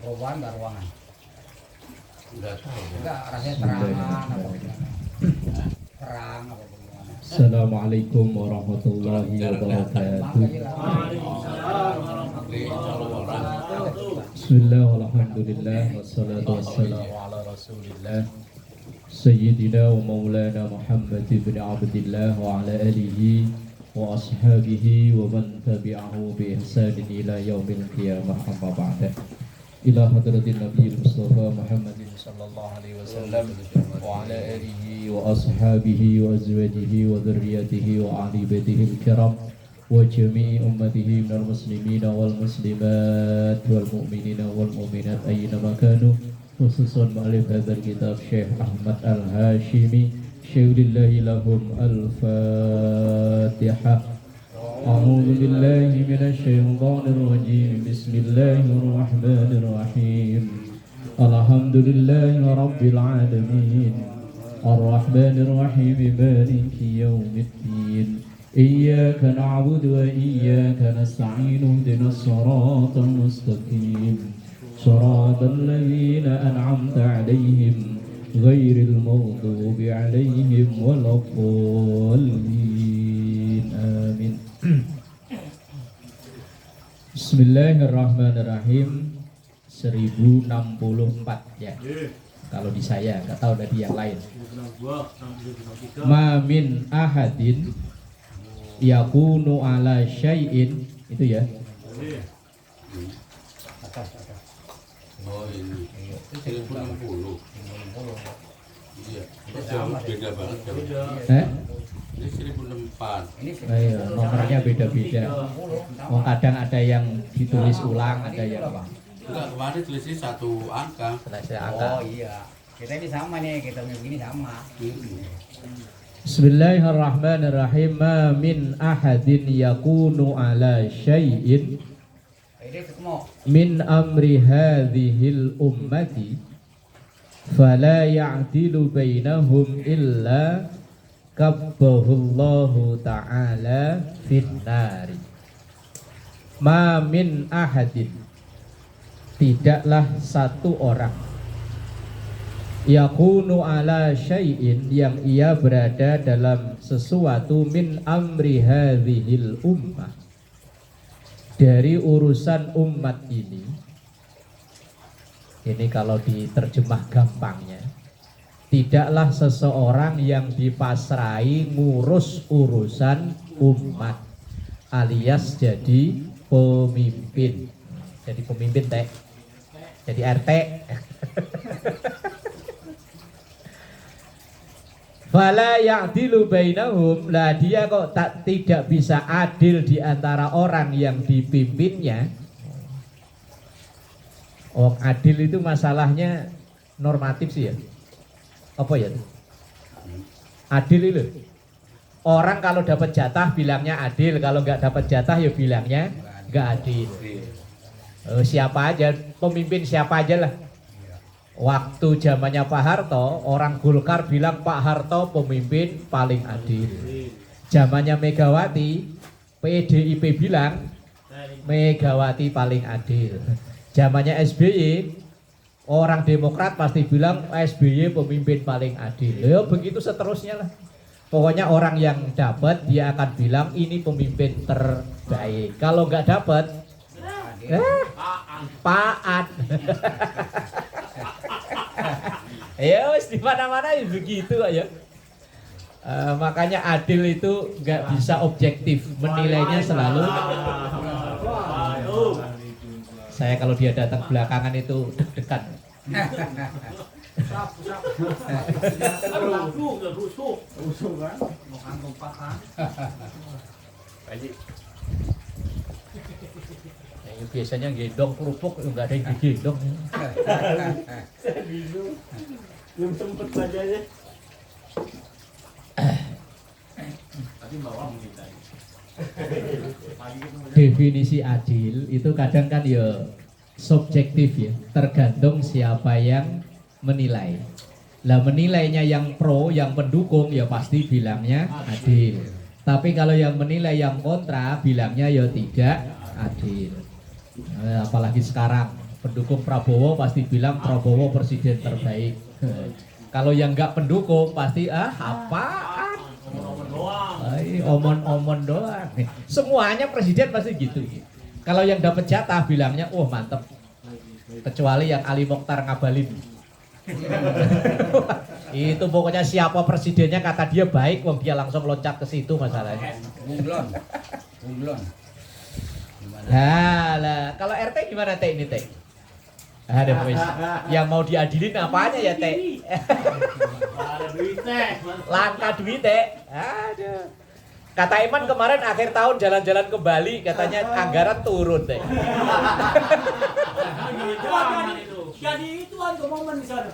Perubahan nggak ruangan? Enggak tahu. Enggak, rasanya terangan apa gimana? Terang apa gimana? Assalamualaikum warahmatullahi wabarakatuh. Bismillah walhamdulillah wassalatu wassalamu ala rasulillah Sayyidina wa maulana Muhammad ibn Abdillah wa ala alihi wa ashabihi wa man tabi'ahu bi ihsanin ila yaumil qiyamah amma ba'da. Ila hadratin Nabi Mustafa Muhammadin sallallahu alaihi wasallam wa ala alihi wa ashabihi wa azwajihi wa dhurriyyatihi wa ahli baitihi al-kiram wa jami'i ummatihi minal muslimina wal muslimat wal mu'minina wal mu'minat ayyina makanu, khususan mu'alif hadzal kitab Syekh Ahmad Al-Hashimi syaulillahi lahum al-Fatihah. أعوذ بالله من الشيطان الرجيم بسم الله الرحمن الرحيم الحمد لله رب العالمين الرحمن الرحيم مالك يوم الدين إياك نعبد وإياك نستعين اهدنا الصراط المستقيم صراط الذين أنعمت عليهم غير المغضوب عليهم ولا الضالين آمين. Bismillahirrahmanirrahim. 1064 ya. Kalau di saya, nggak tahu dari yang lain. Ma min ahadin yakunu ala syai'in, itu ya. Oh ini 1060. Iya. Beda banget kan? Ini 1064. Ayo, nomornya beda-beda. Oh, kadang ada yang ditulis ulang, ada yang Enggak, kemarin tulisnya satu angka. selesai angka. Oh iya, kita ini sama nih, kita begini sama. Bismillahirrahmanirrahim. Ma min ahadin yakunu ala syai'in Ini ketemu. min amri hadhil ummati fala ya'dilu bainahum illa kabbahullahu ta'ala finnari. Ma min ahadin, tidaklah satu orang, yakunu ala syai'in, yang ia berada dalam sesuatu, min amri hadhil ummah, dari urusan umat ini. Ini kalau diterjemah gampangnya, tidaklah seseorang yang dipasrai ngurus urusan umat, alias jadi pemimpin. Jadi pemimpin teh, jadi RT. Fala ya'dilu bainahum, lah dia kok tidak bisa adil di antara orang yang dipimpinnya. Oh, adil itu masalahnya normatif sih ya. Apa ya? Adil itu. Orang kalau dapat jatah bilangnya adil, kalau nggak dapat jatah ya bilangnya nggak adil. Siapa aja, pemimpin siapa aja lah. Waktu zamannya Pak Harto, orang Golkar bilang Pak Harto pemimpin paling adil. Zamannya Megawati, PDIP bilang Megawati paling adil. Zamannya SBY, orang Demokrat pasti bilang SBY pemimpin paling adil. Ya begitu seterusnya lah. Pokoknya orang yang dapat dia akan bilang ini pemimpin terbaik. Kalau nggak dapat, Paat. Ya wis di mana-mana ya begitu aja. Makanya adil itu nggak bisa objektif, menilainya selalu. Saya kalau dia datang belakangan itu deg-degan. Biasanya gendong kerupuk, nggak ada yang digendong. Belum sempet saja ya. Definisi adil itu kadang kan ya subjektif ya, tergantung siapa yang menilai. Lah menilainya yang pro, yang pendukung ya pasti bilangnya adil. Tapi kalau yang menilai yang kontra bilangnya ya tidak adil. Apalagi sekarang Pendukung Prabowo pasti bilang Prabowo presiden terbaik. Kalau yang nggak pendukung pasti apaan? Omon-omon doang. Semuanya presiden pasti gitu. Kalau yang dapat jatah bilangnya, oh mantep. Kecuali yang Ali Mokhtar Ngabalin. Itu pokoknya siapa presidennya kata dia baik, wong dia langsung loncat ke situ masalahnya. Bunglon. Lah, kalau RT gimana Teh ini Teh? Ada wis. Yang mau diadilin apanya ya Teh? Ada duit teh. Langka duit Teh. Aduh. Kata Iman kemarin akhir tahun jalan-jalan ke Bali katanya anggaran turun Teh. Jadi itu ada momen di sana.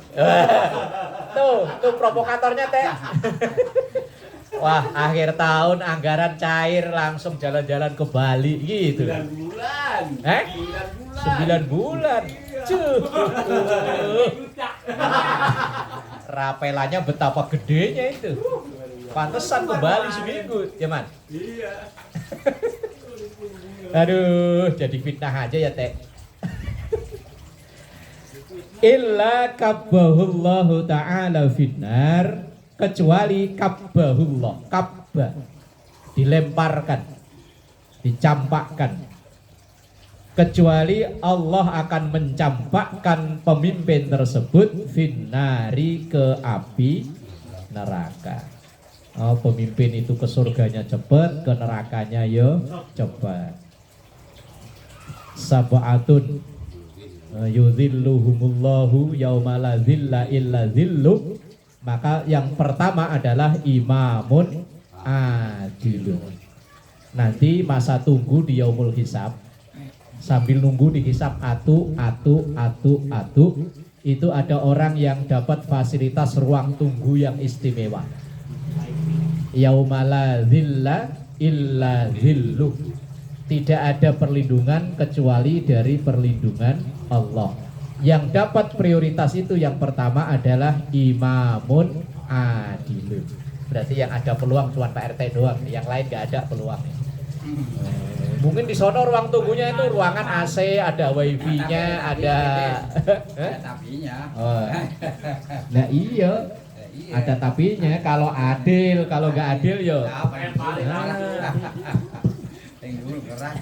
Tuh provokatornya Teh. Wah, akhir tahun anggaran cair langsung jalan-jalan ke Bali gitu. 9 bulan. 9 bulan. Cuh. Rapelannya betapa gedenya itu. Pantesan ke Bali seminggu, ya Man? Iya. Aduh, jadi fitnah aja ya Teh. Illa kabbahullahu ta'ala finnar, kecuali kabbahullah, kabbah dilemparkan, dicampakkan, kecuali Allah akan mencampakkan pemimpin tersebut finnari ke api neraka. Oh, pemimpin itu ke surganya cepat, ke nerakanya yo cepat. Sab'atun yuzilluhumullahu yaumala zilla illa zilluh. Maka yang pertama adalah imamun adilun. Nanti masa tunggu di yaumul hisab, sambil nunggu dihisab atu, itu ada orang yang dapat fasilitas ruang tunggu yang istimewa. Yaumala zilla illa zilluh. Tidak ada perlindungan kecuali dari perlindungan Allah. Yang dapat prioritas itu yang pertama adalah imamun adilun. Berarti yang ada peluang cuma Pak RT doang, yang lain nggak ada peluang. Mungkin di sono ruang tunggunya itu ruangan AC, ada wifi-nya, ada tapinya. Oh. Nah iya, ada tapinya. Kalau adil, kalau nggak adil yo.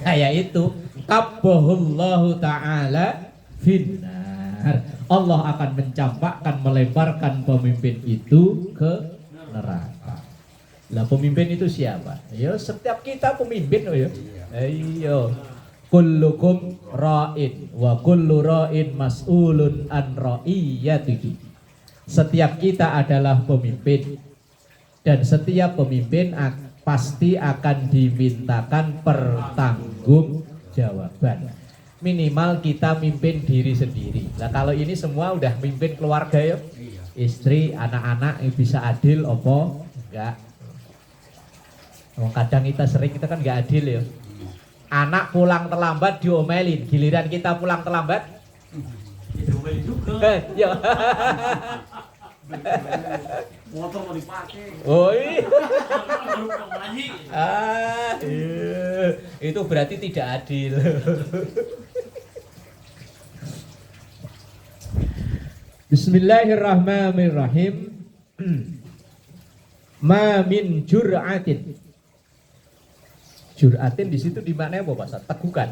Kayak itu, kabbahullahu ta'ala finnar. Allah akan mencampakkan, melemparkan pemimpin itu ke neraka. Lah pemimpin itu siapa? Ya setiap kita pemimpin ya. Iya. Kullukum ra'in wa kullu ra'in mas'ulun an ra'iyatihi. Setiap kita adalah pemimpin dan setiap pemimpin pasti akan dimintakan pertanggungjawaban. Minimal kita mimpin diri sendiri. Nah kalau ini semua udah mimpin keluarga ya, istri, anak-anak bisa adil apa enggak? Oh, kadang kita sering kita kan enggak adil ya. Anak pulang terlambat diomelin, giliran kita pulang terlambat Diomelin juga. ya. Motor mau dipakai. Oh iya. Iya. Itu berarti tidak adil. Bismillahirrahmanirrahim. Ma min jur'atin. Jur'atin di situ dimaknai apa Pak? Tegukan.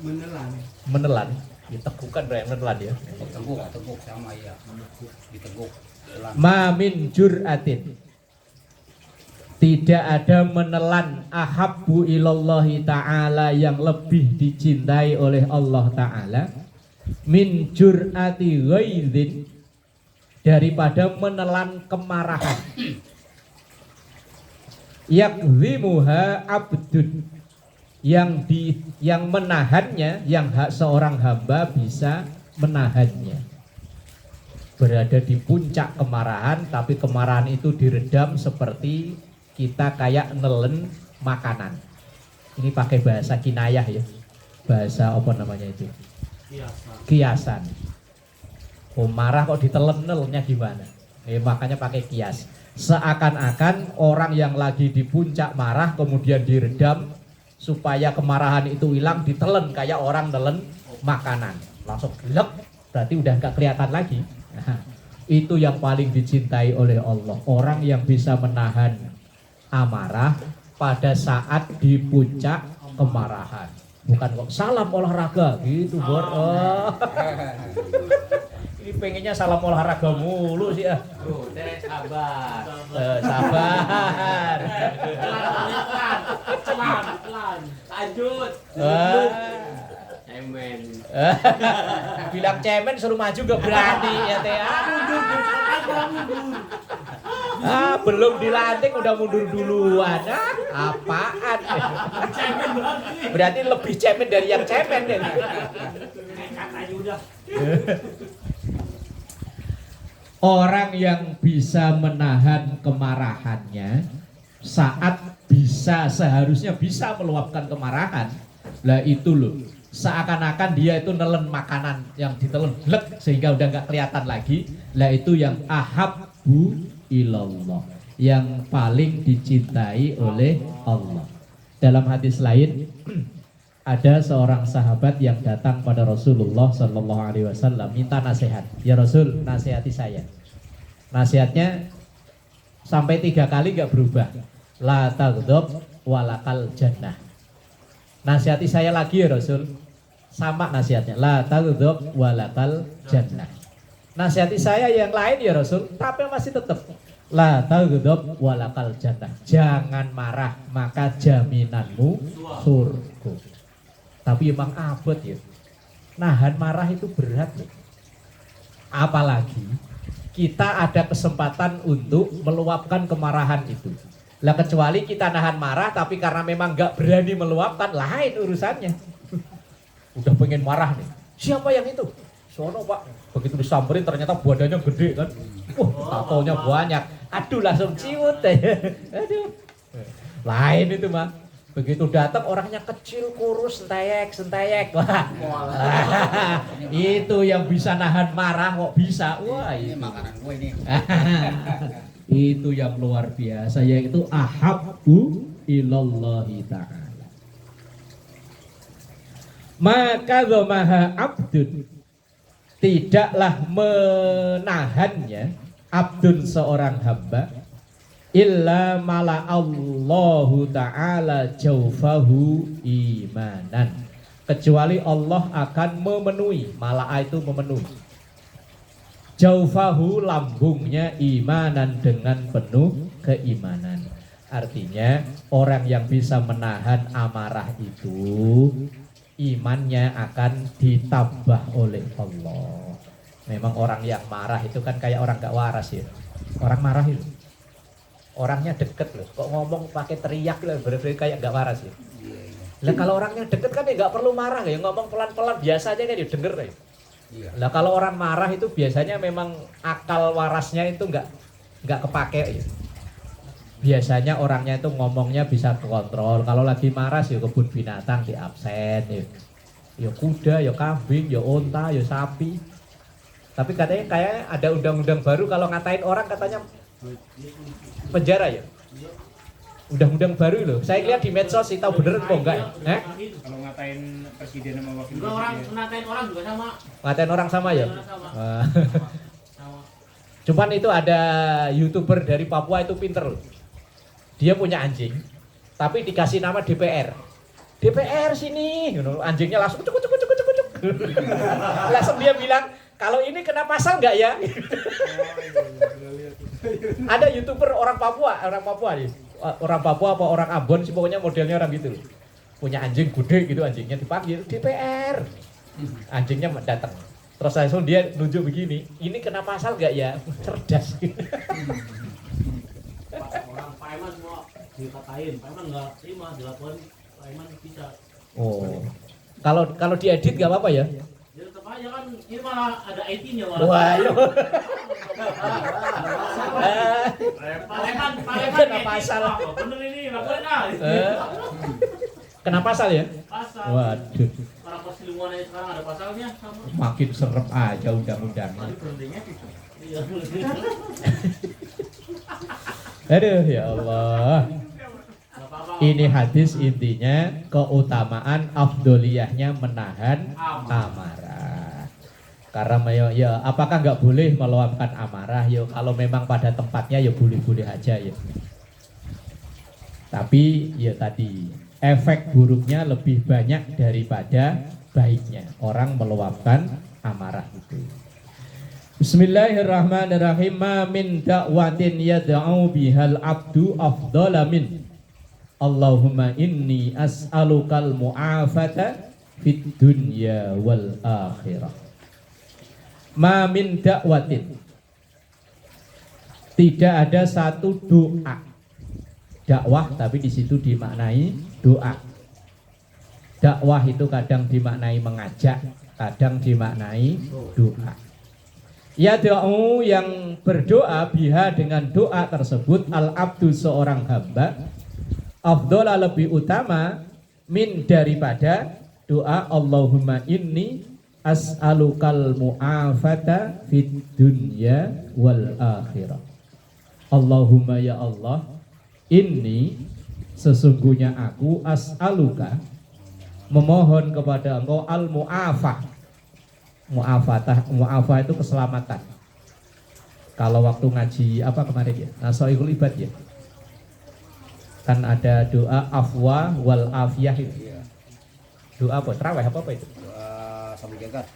Menelan. Menelan. Ditegukan berarti menelan ya. Teguk sama ya. Diteguk. Ma min jur'atin. Tidak ada menelan ahabbu ilallahi ta'ala yang lebih dicintai oleh Allah ta'ala min jur'ati ghaidin, daripada menelan kemarahan. Yakzimuha abdun, yang menahannya, yang seorang hamba bisa menahannya. Berada di puncak kemarahan, tapi kemarahan itu diredam seperti kita kayak nelen makanan. Ini pakai bahasa kinayah ya. Bahasa apa namanya itu? Kiasan. Oh marah kok ditelen, nelnya gimana? Makanya pakai kias. Seakan-akan orang yang lagi di puncak marah kemudian diredam supaya kemarahan itu hilang ditelen kayak orang nelen makanan. Langsung gelek, berarti udah nggak kelihatan lagi. Nah, itu yang paling dicintai oleh Allah. Orang yang bisa menahan amarah pada saat di puncak kemarahan. Bukan kok salam olahraga gitu, Bor. Oh. Ini pengennya salam olahraga mulu sih ya. Sabar. Sabar. Pelan. Lanjut. Cemen. Bilang cemen suruh maju gak berani ya teh. Belum dilantik udah mundur duluan. Apaan? Cemen banget. Berarti lebih cemen dari yang cemen deh. Katanya udah. Orang yang bisa menahan kemarahannya saat seharusnya bisa meluapkan kemarahan. Lah itu loh, seakan-akan dia itu nelen makanan yang ditelen blek sehingga udah nggak kelihatan lagi. Lah itu yang ahabbu ilallah, yang paling dicintai oleh Allah. Dalam hadis lain ada seorang sahabat yang datang pada Rasulullah Sallallahu Alaihi Wasallam minta nasihat. Ya Rasul, nasihati saya. Nasihatnya sampai 3 kali nggak berubah. La taghdab walakal jannah. Nasihati saya lagi ya Rasul. Sama nasihatnya. La taghdab walakal jannah. Nasihati saya yang lain ya Rasul, tapi masih tetap. La taghdab walakal jannah. Jangan marah, maka jaminanmu surga. Tapi emang abot ya. Nahan marah itu berat ya. Apalagi kita ada kesempatan untuk meluapkan kemarahan itu. Lah kecuali kita nahan marah tapi karena memang nggak berani meluapkan, lain urusannya. Udah pengen marah nih. Siapa yang itu? Sono Pak. Begitu disamperin ternyata badannya gede kan. Tatonya banyak. Aduh langsung ciut deh. Aduh. Lain itu mah. Begitu datang orangnya kecil, kurus, sentayek. Wah. Itu yang bisa nahan marah kok bisa. Wah, Ini makanan gue ini. Itu yang luar biasa, yaitu ahabbu ilallahi ta'ala. Maka dhamaha abdun, tidaklah menahannya abdun seorang hamba illa mala Allahu ta'ala jaufahu imanan, kecuali Allah akan memenuhi, mala'a itu memenuhi, jaufahu lambungnya imanan dengan penuh keimanan. Artinya orang yang bisa menahan amarah itu imannya akan ditambah oleh Allah. Memang orang yang marah itu kan kayak orang gak waras ya. Orang marah itu orangnya deket loh, kok ngomong pakai teriak lah, bener-bener kayak gak waras ya. Lah kalau orangnya deket kan ya gak perlu marah ya, ngomong pelan-pelan biasa aja kan ya denger ya. Lah kalau orang marah itu biasanya memang akal warasnya itu nggak kepake ya. Biasanya orangnya itu ngomongnya bisa kontrol. Kalau lagi marah ya kebun binatang di absen ya. Ya kuda, ya kambing, ya onta, ya sapi. Tapi katanya kayak ada undang-undang baru kalau ngatain orang katanya penjara ya. Undang-undang baru loh. Saya lihat di medsos sih, tahu bener kok enggak? Kalau ngatain presiden sama wakil Juga orang presiden. ngatain orang juga sama. Ngatain orang sama ya? Sama. Sama. Cuman itu ada YouTuber dari Papua itu pinter loh. Dia punya anjing, tapi dikasih nama DPR. DPR sini, anjingnya langsung cuk. Langsung dia bilang, kalau ini kena pasal nggak ya? Ada YouTuber orang Papua nih. Orang Papua apa orang Ambon sih, pokoknya modelnya orang gitu. Punya anjing gede gitu, anjingnya dipanggil DPR. Anjingnya datang. Terus langsung dia nunjuk begini, ini kena pasal nggak ya? Cerdas. Orang Paiman semua dikatain, Paiman nggak terima dilaporin, Paiman bisa. Oh, kalau diedit nggak apa-apa ya? Ya tetap aja kan, ini malah ada IT-nya malah. Wah, yo. Paiman Kena pasal. Bener ini, laporin ah. Kena pasal ya? Pasal. Waduh, Orang perselingkuhan aja sekarang ada pasalnya sama. makin serem aja undang-undangnya. Tadi berhentinya gitu. Iya. Aduh, ya Allah. Gak apa-apa Ini hadis intinya keutamaan afdoliyahnya menahan amarah. Karena ya apakah nggak boleh meluapkan amarah? Ya kalau memang pada tempatnya ya boleh-boleh aja ya. Tapi ya tadi efek buruknya lebih banyak daripada baiknya orang meluapkan amarah itu. Bismillahirrahmanirrahim. Ma min da'watin yad'u bihal abdu afdala min Allahumma inni as'alukal mu'afata fid dunya wal akhirah. Ma min da'watin, tidak ada satu doa. Dakwah tapi di situ dimaknai doa. Dakwah itu kadang dimaknai mengajak, kadang dimaknai doa. Ya doa yang berdoa biha dengan doa tersebut al-abdu seorang hamba afdhala lebih utama min daripada doa Allahumma inni as'alukal mu'afata fid dunya wal akhirah. Allahumma ya Allah, inni sesungguhnya aku as'aluka memohon kepada engkau al mu'afah. Mu'afah itu keselamatan. Kalau waktu ngaji apa kemarin ya? Nasoihul ibad ya. Kan ada doa afwa wal afiyah itu. Doa apa? Terawih apa itu? Doa sambil jagat.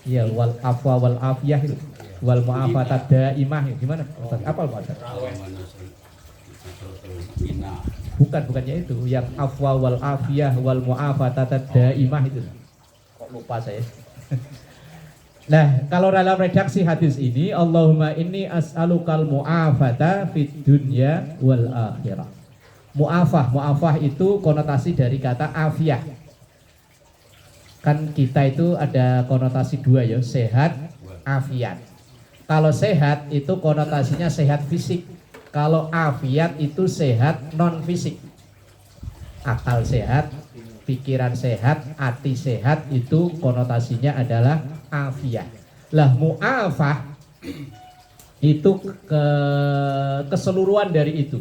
Iya, wal afwa wal afiyah itu. Wal mu'afatad daimah itu gimana? Apa Ustaz? Bukannya itu. Yang afwa wal afiyah wal mu'afatad daimah itu. Kok lupa saya. Nah, kalau dalam redaksi hadis ini Allahumma inni as'alukal mu'afata fid dunya wal akhirah. Mu'afah itu konotasi dari kata afiyah. Kan kita itu ada konotasi dua ya, sehat, afiat. Kalau sehat itu konotasinya sehat fisik. Kalau afiat itu sehat non fisik. Akal sehat, pikiran sehat, hati sehat itu konotasinya adalah afiat. Lah mu'afah itu keseluruhan dari itu.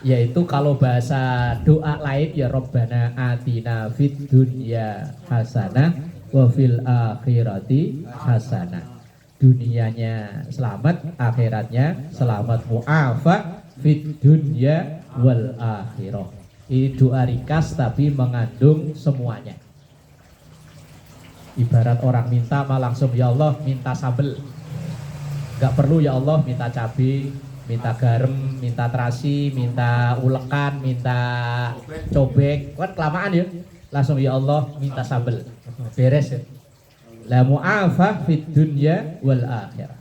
Yaitu kalau bahasa doa lain ya Rabbana atina fid dunya hasanah wa fil akhirati hasanah. Dunianya selamat, akhiratnya selamat. Mu'afah fid dunya wal akhirah. Ini doa ringkas tapi mengandung semuanya. Ibarat orang minta mah langsung ya Allah minta sambel. Gak perlu ya Allah minta cabai, minta garam, minta terasi, minta ulekan, minta cobek, kan kelamaan ya. Langsung ya Allah minta sambel, beres ya. La mu'afah fid dunya wal akhirah.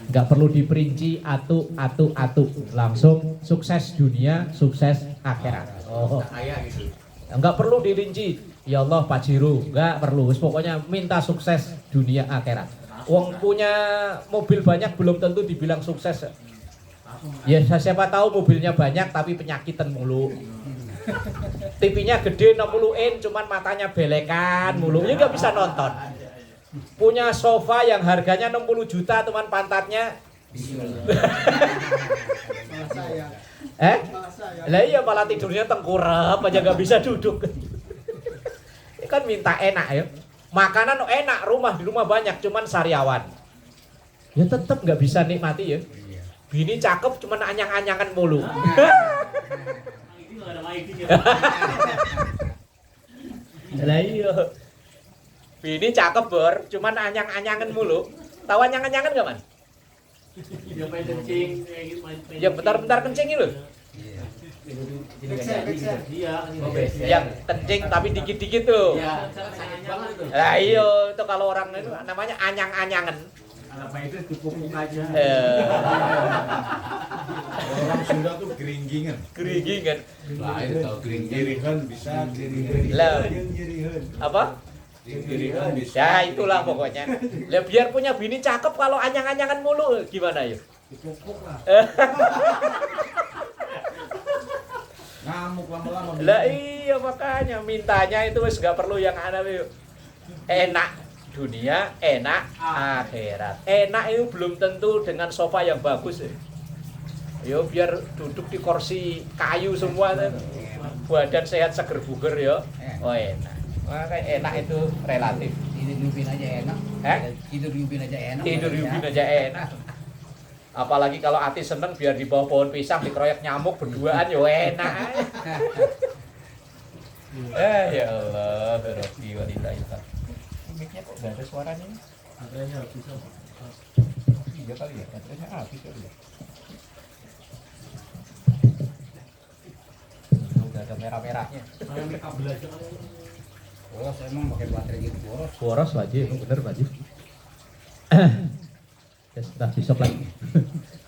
Enggak perlu diperinci atu, langsung sukses dunia, sukses akhirat. Oh, enggak perlu dirinci. Ya Allah Pajero, enggak perlu. Pokoknya minta sukses dunia akhirat. Wong punya mobil banyak belum tentu dibilang sukses. Ya siapa tahu mobilnya banyak tapi penyakitan mulu. TV-nya gede 60 in cuman matanya belekan mulu. Ya nggak bisa nonton. Punya sofa yang harganya 60 juta cuman pantatnya lah iya malah tidurnya tengkurap aja nggak bisa duduk. Kan minta enak ya. Makanan enak, di rumah banyak, cuman sariawan. Ya tetap nggak bisa nikmati ya. Bini cakep, cuman anyang-anyangan mulu. Lah iya. Bini cakep bor, cuman anyang-anyangan mulu. Tahu anyang-anyangan nggak man? Dia main kencing, Ya bentar-bentar kencing itu. Yang kencing tapi dikit-dikit tuh. Iya, sakit banget itu. Lah iya, itu kalau orang itu namanya anyang-anyangan. Apa itu dipupuk aja. Orang Sunda tuh geringgingan. Geringgingan. Lain tahu kering Girihan bisa girihan. Lah, Girihan. apa? Girihan bisa. Ya itulah pokoknya. Lah biar punya bini cakep kalau anyang-anyangan mulu gimana ya? Dipupuk lah. Ngamuk lama-lama. Lah iya makanya mintanya itu wis gak perlu yang aneh. Enak dunia, enak akhirat. Enak itu belum tentu dengan sofa yang bagus ya. Yo biar duduk di kursi kayu semua tuh. Badan sehat seger buger ya. Oh enak. Makanya enak itu relatif. Tidur di ubin aja enak. Tidur di ubin aja enak. Tidur di ubin aja enak. Apalagi kalau Ati seneng biar di bawah pohon pisang dikeroyok nyamuk berduaan yo enak. Ya Allah, berarti walidayah. Mic-nya kok enggak ada suaranya? Baterainya habis. Iya kali ya, baterainya habis kali ya. Udah ada merah-merahnya. Kayak make kabel aja. Boros emang pakai baterai gitu boros. Boros wajib, bener wajib. Ya sudah besok lagi.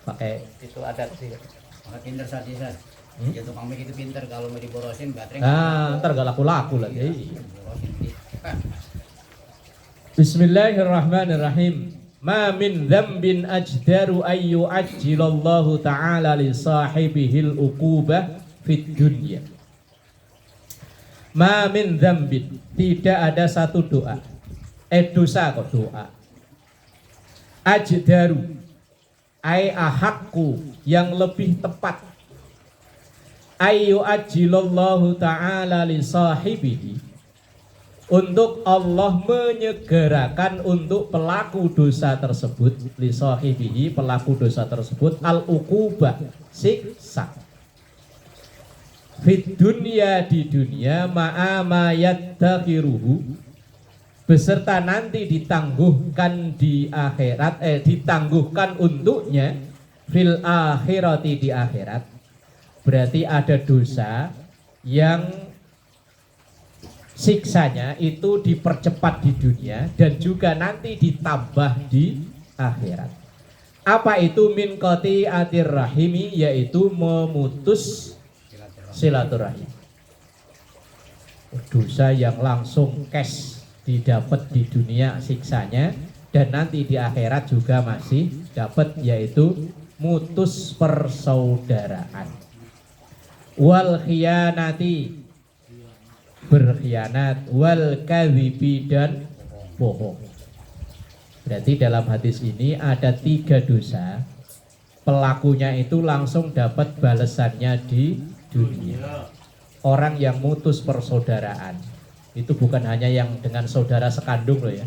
Pakai itu adat sih. Maka pinter saat ini. Ya tukang mic itu pinter kalau mau diborosin baterai. Ntar gak laku-laku lagi. Borosin dikit. Bismillahirrahmanirrahim. Ma min dzambin ajdaru ayyu ajjilallahu ta'ala li sahibihil uqubah fid dunya. Ma min dzambin, tidak ada satu doa. Dosa kok doa. Ajdaru ai ahakku, yang lebih tepat. Ayyu ajjilallahu ta'ala li sahibihi, untuk Allah menyegerakan untuk pelaku dosa tersebut, li sahibihi, pelaku dosa tersebut, al-uqubah, siksa. Fit dunya, di dunia, ma'ama yadtakhiruhu, beserta nanti ditangguhkan di akhirat, ditangguhkan untuknya fil akhirati, di akhirat. Berarti ada dosa yang siksanya itu dipercepat di dunia dan juga nanti ditambah di akhirat. Apa itu min qati'atir rahimi, yaitu memutus silaturahim. Dosa yang langsung cash didapat di dunia siksanya dan nanti di akhirat juga masih dapat, yaitu mutus persaudaraan. Wal khiyanati, berkhianat, wal kadhibi, dan bohong. Berarti dalam hadis ini ada 3 dosa, pelakunya itu langsung dapat balasannya di dunia. Orang yang mutus persaudaraan itu bukan hanya yang dengan saudara sekandung loh ya.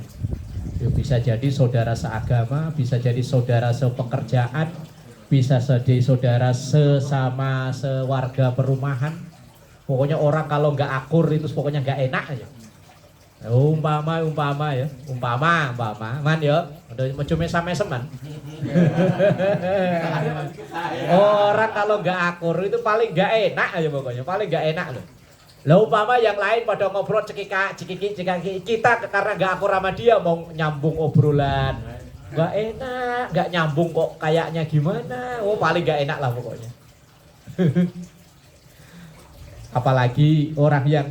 Bisa jadi saudara seagama, bisa jadi saudara sepekerjaan, bisa jadi saudara sesama sewarga perumahan. Pokoknya orang kalau nggak akur itu pokoknya nggak enak aja. Umpama ya, man ya, udah mencumi sama seman. Orang kalau nggak akur itu paling nggak enak aja pokoknya, paling nggak enak loh. Lah umpama yang lain pada ngobrol cekika, kita karena nggak akur sama dia mau nyambung obrolan, nggak enak, nggak nyambung kok kayaknya gimana, paling nggak enak lah pokoknya. Apalagi orang yang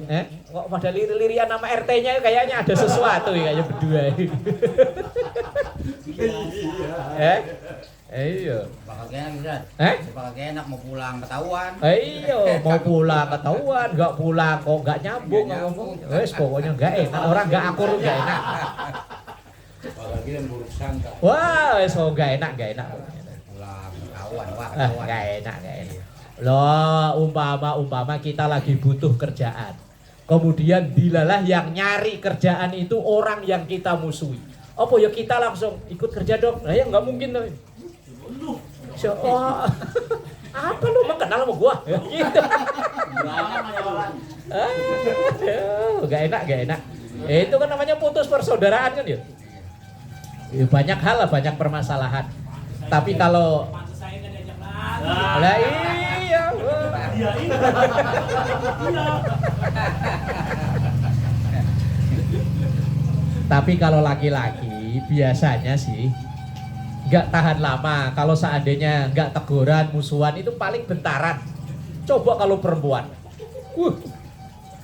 kok pada lirik-lirian nama RT-nya kayaknya ada sesuatu ya, kayaknya berdua. Iya. Bakal enak bisa. Bakal enak mau pulang ketahuan. Iya, mau pulang ketahuan, nggak pulang kok nggak nyambung ngomong. Wes pokoknya nggak enak, orang nggak akur nggak enak. Apalagi yang buruk sangka. Wah, wes kok nggak enak. Pulang ketahuan, wah Nggak enak. Loh, umpama kita lagi butuh kerjaan. Kemudian dilalah yang nyari kerjaan itu orang yang kita musuhi. Apa ya kita langsung ikut kerja dong? Nah ya nggak mungkin loh. Apa lu emang kenal sama gua? Gitu. Nggak enak. Itu kan namanya putus persaudaraan kan ya. Banyak hal lah, banyak permasalahan. Tapi kalau lah iya. Tapi kalau laki-laki biasanya sih nggak tahan lama. Kalau seandainya nggak teguran, musuhan itu paling bentaran. Coba kalau perempuan,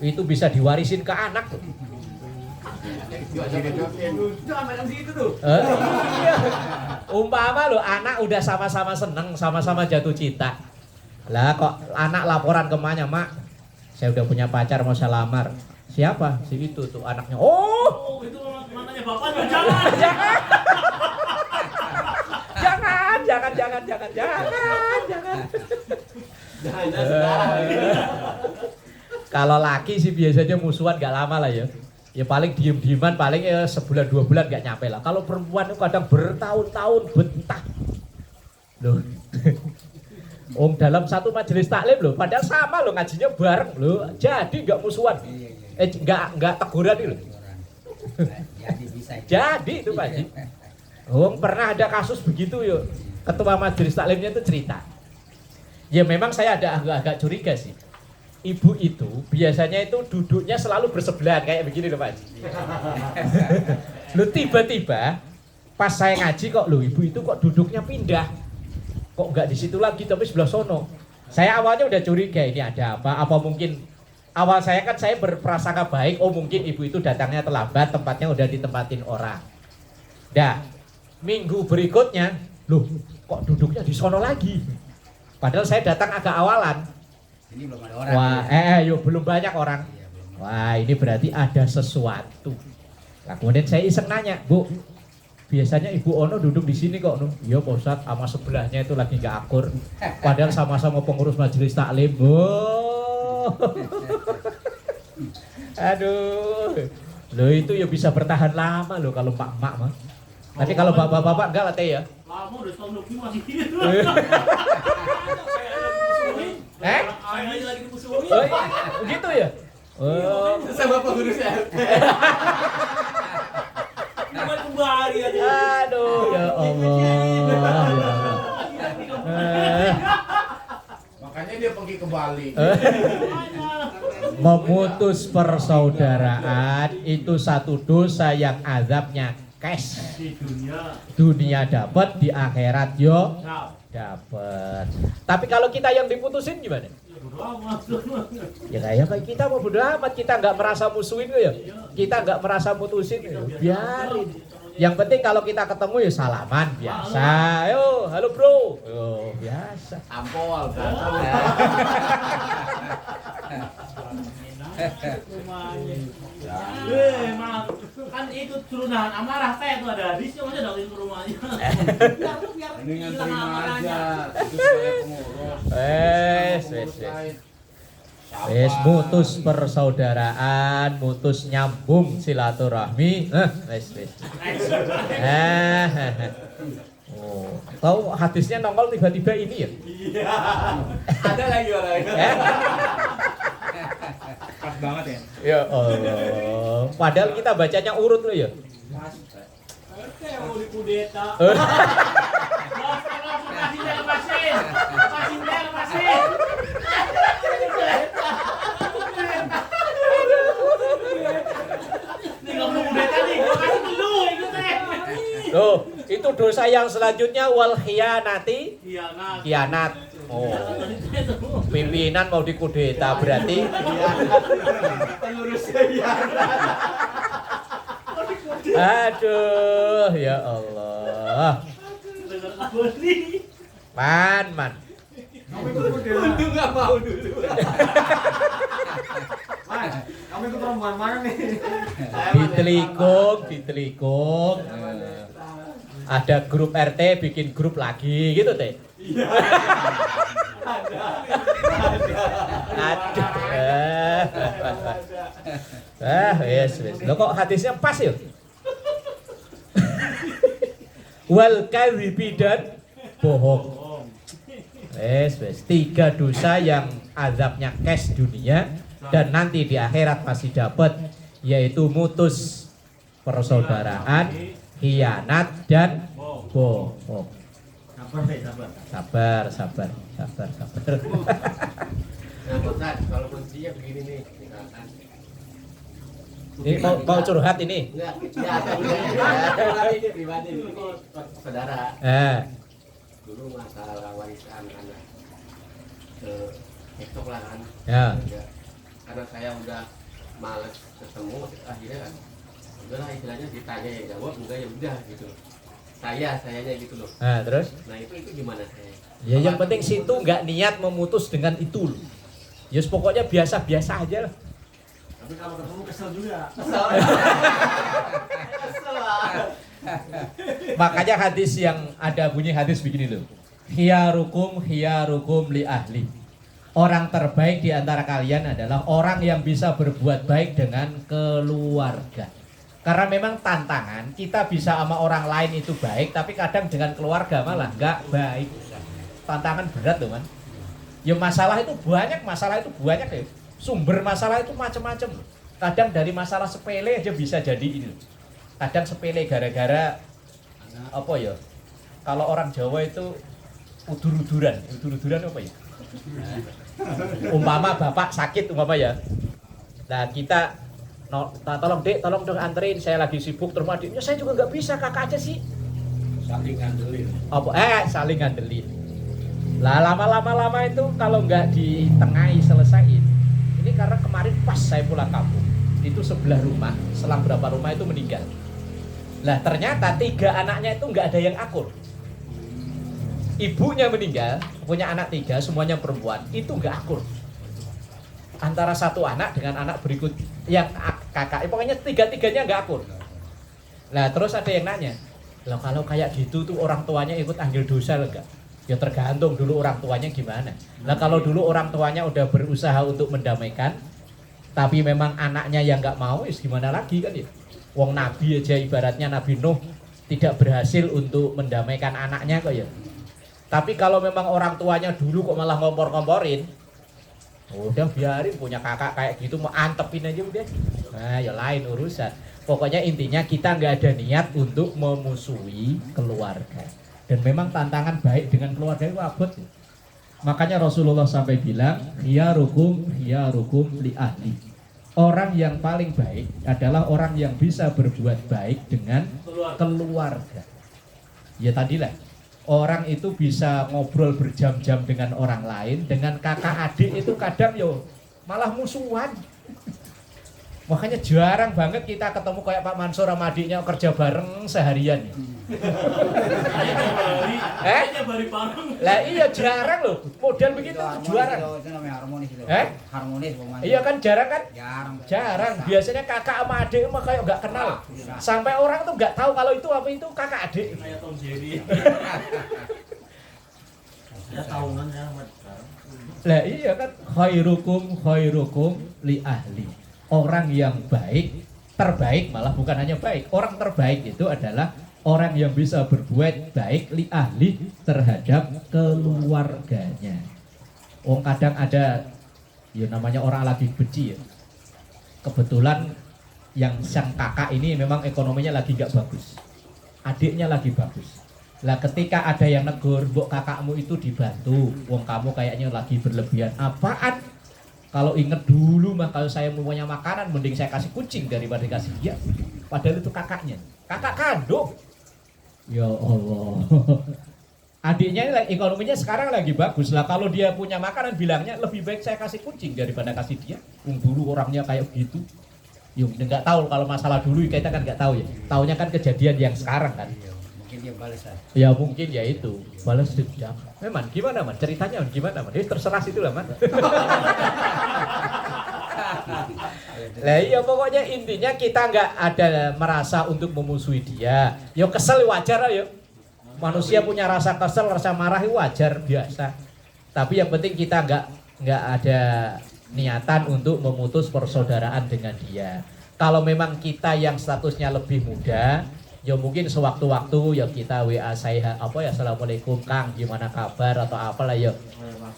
itu bisa diwarisin ke anak tuh. Iya. Umpama lo anak udah sama-sama seneng, sama-sama jatuh cinta. Lah kok anak laporan ke emaknya, mak, saya udah punya pacar mau saya lamar. Siapa? Si itu tuh anaknya. Oh, itu mantannya bapaknya, jangan. jangan. Kalau laki sih biasanya musuhan gak lama lah ya. Ya paling diem-dieman paling ya sebulan 2 bulan gak nyampe lah. Kalau perempuan itu kadang bertahun-tahun betah. Loh. Dalam satu majelis taklim loh, padahal sama loh ngajinya bareng loh. Jadi gak musuhan. Gak teguran itu loh. Jadi bisa. Jadi itu Pak Haji. Pernah ada kasus begitu yuk. Ketua majelis taklimnya itu cerita. Ya memang saya ada agak curiga sih. Ibu itu biasanya itu duduknya selalu bersebelahan kayak begini loh Pak Haji. Loh tiba-tiba pas saya ngaji kok loh ibu itu kok duduknya pindah. Kok nggak di situ lagi tapi sebelah sono. Saya awalnya udah curiga ini ada apa? Apa mungkin awal saya kan saya berprasangka baik, oh mungkin ibu itu datangnya terlambat, tempatnya udah ditempatin orang. Dah, minggu berikutnya, loh kok duduknya di sono lagi? Padahal saya datang agak awalan. Ini belum ada orang. Wah, yuk belum banyak orang. Iya, belum. Wah, ini berarti ada sesuatu. Nah, kemudian saya iseng nanya, Bu, biasanya Ibu Ono duduk di sini kok, iya Pak Ustadz, sama sebelahnya itu lagi nggak akur. Padahal sama-sama pengurus majelis taklim. Oh. Aduh. Loh itu ya bisa bertahan lama loh kalau mak-mak mah. Tapi kalau bapak-bapak enggak lah teh ya. Lama udah setahun lebih masih gitu. Ayahnya lagi dimusuhin. Oh, gitu ya? Oh. Sama pengurus RT. Cuma kembali aja. Aduh, ya Allah. Ya Allah. Makanya dia pergi ke Bali. Memutus persaudaraan itu satu dosa yang azabnya cash. Di Dunia dapat, di akhirat yo dapat. Tapi kalau kita yang diputusin gimana? Ya kayak kita mau bodo amat, kita nggak merasa musuhin ya. Kita nggak merasa mutusin ya. Biarin. Yang penting kalau kita ketemu ya salaman biasa. Yo, halo bro. Yo, biasa. Ampol. Malah kan itu turunan amarah teh itu ada hadisnya aja dakwin ke rumahnya. Biar Dengan hilang terima amarahnya. aja. Itu sebagai pengurus. Wes mutus persaudaraan, mutus nyambung silaturahmi. Wes. Oh, tahu hadisnya nongol tiba-tiba ini ya? Iya. Ada lagi orangnya. Pas banget ya. Ya Allah. Padahal kita bacanya urut loh ya. Kayak mau dikudeta. Langsung kasih dia lepasin. Lepasin dia lepasin. Nih nggak mau kudeta nih, gua kasih dulu itu teh. Loh, itu dosa yang selanjutnya wal khianati. Khianat. Oh. Pimpinan mau dikudeta berarti Pengurusnya hianat. aduh ya Allah. Man. Untung nggak mau dulu. Mas, kamu ikut perempuan mana nih? Ditelikung. Ada grup RT bikin grup lagi gitu teh. Iya. Aduh. Wes. Lo kok hadisnya pas ya? Wal kadhibi dan bohong. Wes. 3 dosa yang azabnya cash dunia dan nanti di akhirat masih dapat, yaitu mutus persaudaraan, khianat dan bohong. Sabar. Nah, Ustaz, kalau kuncinya begini nih, misalkan. Ini mau curhat ini. Enggak, pribadi ini saudara. Dulu masalah warisan anak TikTok lah kan. Ya. Karena saya udah males ketemu, akhirnya kan udahlah istilahnya ditanya ya jawab, enggak ya udah gitu. Sayanya gitu loh. Nah, terus? Nah itu gimana saya? Ya yang penting situ nggak niat memutus dengan itu loh. Ya pokoknya biasa-biasa aja lah. Tapi kalau ketemu kesel juga. Makanya hadis yang ada bunyi hadis begini loh. khiyarukum li ahli. Orang terbaik di antara kalian adalah orang yang bisa berbuat baik dengan keluarga. Karena memang tantangan, kita bisa sama orang lain itu baik, tapi kadang dengan keluarga malah nggak baik. Tantangan berat loh man. Ya masalah itu banyak ya. Sumber masalah itu macam-macam. Kadang dari masalah sepele aja bisa jadi ini. Kadang sepele gara-gara apa ya? Kalau orang Jawa itu udur-uduran apa ya? Umpama bapak sakit umpama ya. Nah kita tolong dek, tolong dong anterin, saya lagi sibuk terus adiknya saya juga nggak bisa, kakak aja sih. Saling ngandelin. Saling ngandelin. Lah lama itu kalau nggak ditengahi selesaiin. Ini karena kemarin pas saya pulang kampung, itu sebelah rumah, selang berapa rumah itu meninggal. Lah ternyata 3 anaknya itu nggak ada yang akur. Ibunya meninggal, punya anak 3, semuanya perempuan, itu nggak akur. Antara satu anak dengan anak berikut yang kakak, pokoknya 3-tiganya nggak akur. Nah terus ada yang nanya, lah kalau kayak gitu tuh orang tuanya ikut ambil dosa enggak? Ya tergantung dulu orang tuanya gimana. Nah kalau dulu orang tuanya udah berusaha untuk mendamaikan, tapi memang anaknya yang nggak mau, gimana lagi kan ya? Wong Nabi aja ibaratnya Nabi Nuh tidak berhasil untuk mendamaikan anaknya kok ya. Tapi kalau memang orang tuanya dulu kok malah ngompor-ngomporin, udah biarin, punya kakak kayak gitu mau antepin aja udah. Nah ya lain urusan. Pokoknya intinya kita nggak ada niat untuk memusuhi keluarga. Dan memang tantangan baik dengan keluarga itu abot. Makanya Rasulullah sampai bilang, khiyarukum li ahli. Orang yang paling baik adalah orang yang bisa berbuat baik dengan keluarga. Ya tadilah, orang itu bisa ngobrol berjam-jam dengan orang lain, dengan kakak adik itu kadang yo malah musuhan. Makanya jarang banget kita ketemu kayak Pak Mansur sama adiknya kerja bareng seharian. Lah iya jarang loh, model begitu jarang. Itu namanya harmonis itu. Harmonis pemain. Iya kan jarang kan? Jarang. Biasanya kakak sama adik mah kayak nggak kenal. Sampai orang tuh nggak tahu kalau itu apa itu kakak adik. Kayak Tom Jerry. Ya tahunan ya sekarang. Lah iya kan, khairukum li ahli. Orang yang baik, terbaik malah bukan hanya baik. Orang terbaik itu adalah orang yang bisa berbuat baik li ahli terhadap keluarganya. Kadang ada ya namanya orang lagi benci ya. Kebetulan yang sang kakak ini memang ekonominya lagi nggak bagus. Adiknya lagi bagus. Lah ketika ada yang negur, "Mbok kakakmu itu dibantu, wong kamu kayaknya lagi berlebihan." Apaan? Kalau inget dulu mah kalau saya punya makanan mending saya kasih kucing daripada kasih dia. Padahal itu kakaknya, kakak kandung. Ya Allah. Adiknya ekonominya sekarang lagi bagus lah. Kalau dia punya makanan bilangnya lebih baik saya kasih kucing daripada kasih dia. Dulu orangnya kayak gitu. Yuk nggak tahu kalau masalah dulu kita kan nggak tahu ya. Taunya kan kejadian yang sekarang kan. Mungkin dia balas lah. Ya mungkin ya itu balas dendam. Memang gimana man? Ceritanya gimana man? Terserah situ lah man. Lah iya pokoknya intinya kita nggak ada merasa untuk memusuhi dia. Yo kesel wajar ya. Manusia punya rasa kesel, rasa marah itu wajar biasa. Tapi yang penting kita nggak ada niatan untuk memutus persaudaraan dengan dia. Kalau memang kita yang statusnya lebih muda, ya mungkin sewaktu-waktu ya kita WA saya assalamualaikum Kang, gimana kabar atau apalah ya.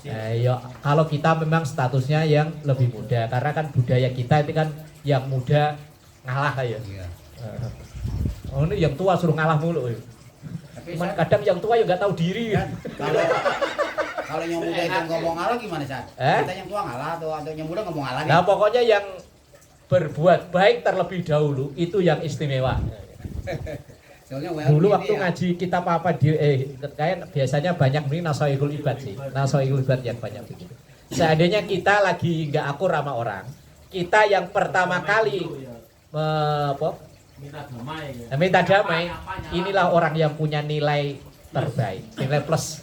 Ya kalau kita memang statusnya yang lebih muda, karena kan budaya kita itu kan yang muda ngalah ya. Oh ini yang tua suruh ngalah mulu. Cuman kadang yang tua ya nggak tahu diri. Kalau yang muda itu ngomong ngalah gimana Sat? Kita yang tua ngalah atau yang muda ngomong ngalah? Nah pokoknya yang berbuat baik terlebih dahulu itu yang istimewa. Dulu waktu ngaji kitab apa kayak biasanya banyak ini nasoihul ibad sih, nasoihul ibad yang banyak begitu. Seandainya kita lagi nggak akur sama orang, kita yang pertama kali minta damai, inilah orang yang punya nilai terbaik, nilai plus.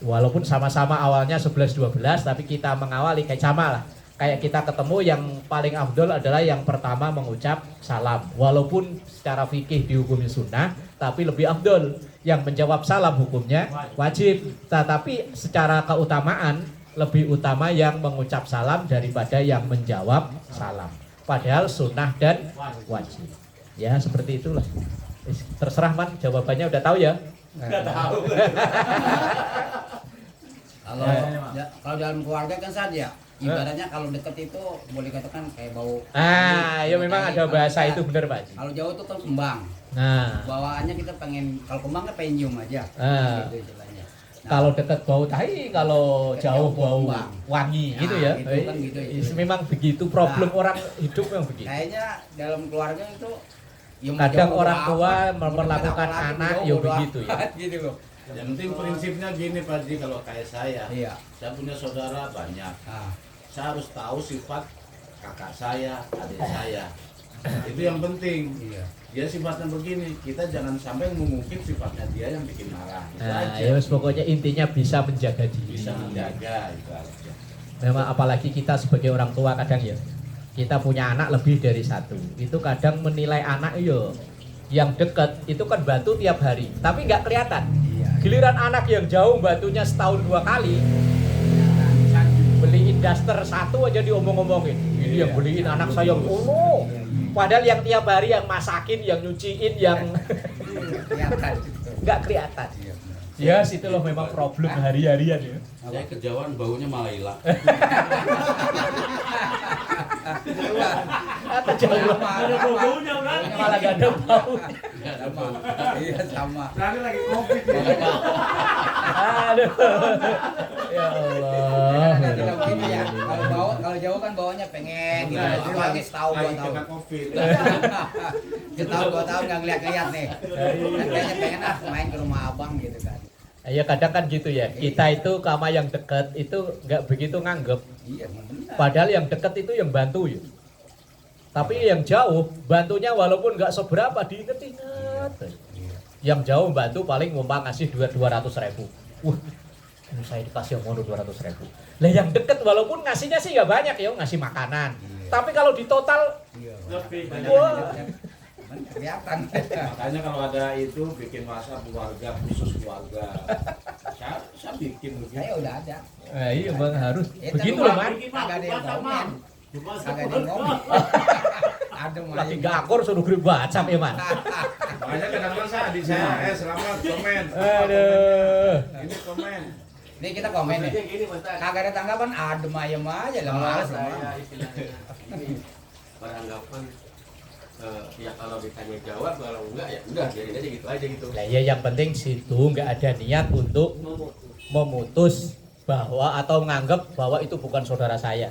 Walaupun sama-sama awalnya 11-12, tapi kita mengawali kayak sama lah. Kayak kita ketemu yang paling afdol adalah yang pertama mengucap salam. Walaupun secara fikih dihukumi sunnah, tapi lebih afdol. Yang menjawab salam hukumnya wajib. Tetapi secara keutamaan, lebih utama yang mengucap salam daripada yang menjawab salam. Padahal sunnah dan wajib. Ya seperti itulah. Terserah Man, jawabannya udah tahu ya? Nggak tahu. Kalau dalam keluarga kan saja. Ibaratnya kalau deket itu boleh katakan kayak bau. Ya memang ada bahasa itu benar Pak Haji. Kalau jauh itu kan kembang. Nah, Bawaannya kita pengen, kalau kembang kan pengen nyium aja. Gitu istilahnya. Nah, kalau dekat bau tai, kalau jauh bau kembang. wangi Nah, gitu ya. gitu kan gitu. Memang begitu problem Nah. orang hidup yang begitu. Kayaknya dalam keluarga itu ya mau Kadang jauh orang bodo tua amat, memperlakukan mau dekat anak apalagi ya bodo begitu ya. amat, gitu loh. Yang penting prinsipnya gini Pak Haji, kalau kayak Iya. saya punya saudara banyak. Nah, Saya harus tahu sifat kakak saya, adik saya. Itu yang penting. iya. Dia sifatnya begini, kita jangan sampai mengungkit sifatnya dia yang bikin marah. Itu Nah, aja. ya wes, pokoknya intinya bisa menjaga diri. Bisa menjaga itu aja. Memang apalagi kita sebagai orang tua kadang ya, kita punya anak lebih dari satu. Itu kadang menilai anak yo, yang dekat itu kan bantu tiap hari, tapi nggak kelihatan. Iya. Giliran anak yang jauh bantunya setahun 2 kali, beliin daster 1 aja diomong-omongin. Ini yang beliin anak saya mulu. Padahal yang tiap hari yang masakin, yang nyuciin, yang Kelihatan. nggak kelihatan. Iya, benar. Ya, situ loh memang problem hari-harian ya. Saya kejauhan baunya malah hilang. Atau jauh Ada bau-baunya kan? malah gak ada bau. Sama. Iya sama. Berarti lagi covid Aduh. Ya Allah. Karena kita begini ya. Kalau jauh kan bawanya pengen gitu. Nah, Apalagi setahun 2 lagi tahun. kena covid. Setahun 2 tahun nggak ngeliat-ngeliat nih. Kayaknya pengen main ke rumah abang gitu kan. Ya kadang kan gitu ya. Kita itu sama yang dekat itu nggak begitu nganggep. Iya benar. Padahal yang dekat itu yang bantu ya. Tapi yang jauh bantunya walaupun nggak seberapa diinget-inget. Yang jauh bantu paling ngumpang ngasih 200.000. Ini saya dikasih modal 200.000. Lah yang dekat walaupun ngasihnya sih nggak banyak ya, ngasih makanan. Iya. Tapi kalau di total, Iya. Lebih. wah, Kelihatan. Makanya kalau ada itu bikin WhatsApp keluarga, khusus keluarga. Saya bikin begitu. Saya udah ada. iya bang harus Itu begitu Bang. loh man. Kagak ada yang komen. Kagak ada yang ngomong. Ada Lagi gakor suruh grup WhatsApp ya man. Makanya kadang-kadang saya adik saya, selamat komen. Aduh. Ini komen. Nih kita komen nih. Maksudnya gini Ustaz. Kagak ada tanggapan, adem ayem aja lah males Saya lah. istilahnya ini beranggapan ya kalau ditanya jawab, kalau enggak ya udah biarin aja gitu aja gitu. Nah ya yang penting situ nggak ada niat untuk memutus bahwa atau menganggap bahwa itu bukan saudara saya.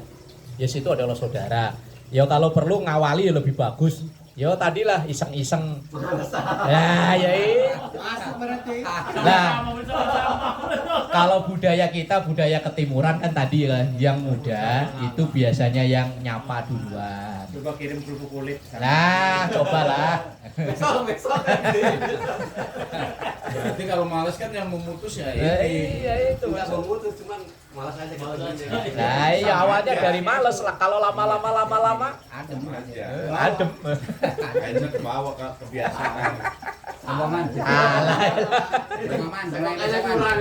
Ya situ adalah saudara. Ya kalau perlu ngawali ya lebih bagus. Ya tadilah iseng-iseng. Ya Masuk berarti. Nah, kalau budaya kita budaya ketimuran kan tadi kan yang muda itu biasanya yang nyapa duluan. Coba kirim kerupuk kulit. Nah, cobalah. Besok Berarti kalau males kan yang memutus ya ini. Iya itu. enggak memutus, cuman malas aja kalau aja. Nah, iya awalnya dari males lah. Kalau lama-lama Adem aja. adem. Kayaknya ke bawah kebiasaan. Abang Alah. Man, Makanya kurang.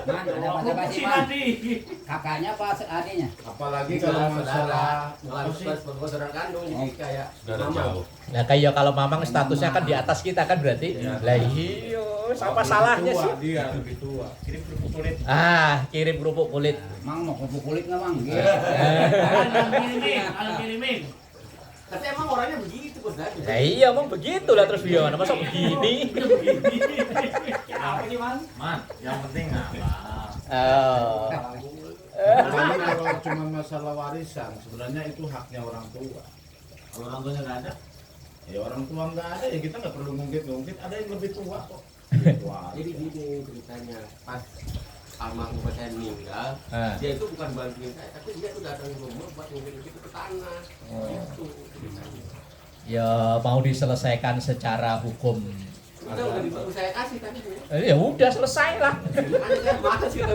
Man, ada basa-basi man. Kakaknya apa adiknya? Apalagi kalau masalah apa sih? Saudara kandung jadi kayak Saudara mama. jauh. Nah, kayak kalau mamang statusnya kan di atas kita kan berarti. Lah iya, apa salahnya Tua, sih? Dia lebih tua. Kirim kerupuk kulit. Kirim kerupuk kulit. Mang mau kerupuk kulit nggak mang? Kirimin. Tapi emang orangnya begitu Bos. Nah, iya emang begitu lah terus gimana masa begini? Apa sih, Man? Man, yang penting apa? Oh. Apalagi kalau cuma masalah warisan, sebenarnya itu haknya orang tua. Kalau orang tuanya nggak ada, Ya orang tua nggak ada ya kita nggak perlu ngungkit-ngungkit. Ada yang lebih tua kok. Wah. Jadi gini ceritanya, pas almarhum saya meninggal, dia itu bukan bantuin saya, tapi dia tuh datang ke rumah buat ngungkit itu ke tanah. Gitu ceritanya. Ya mau diselesaikan secara hukum. Kita udah dibantu saya kasih tadi. Ya udah selesai lah. Makanya saya malas gitu.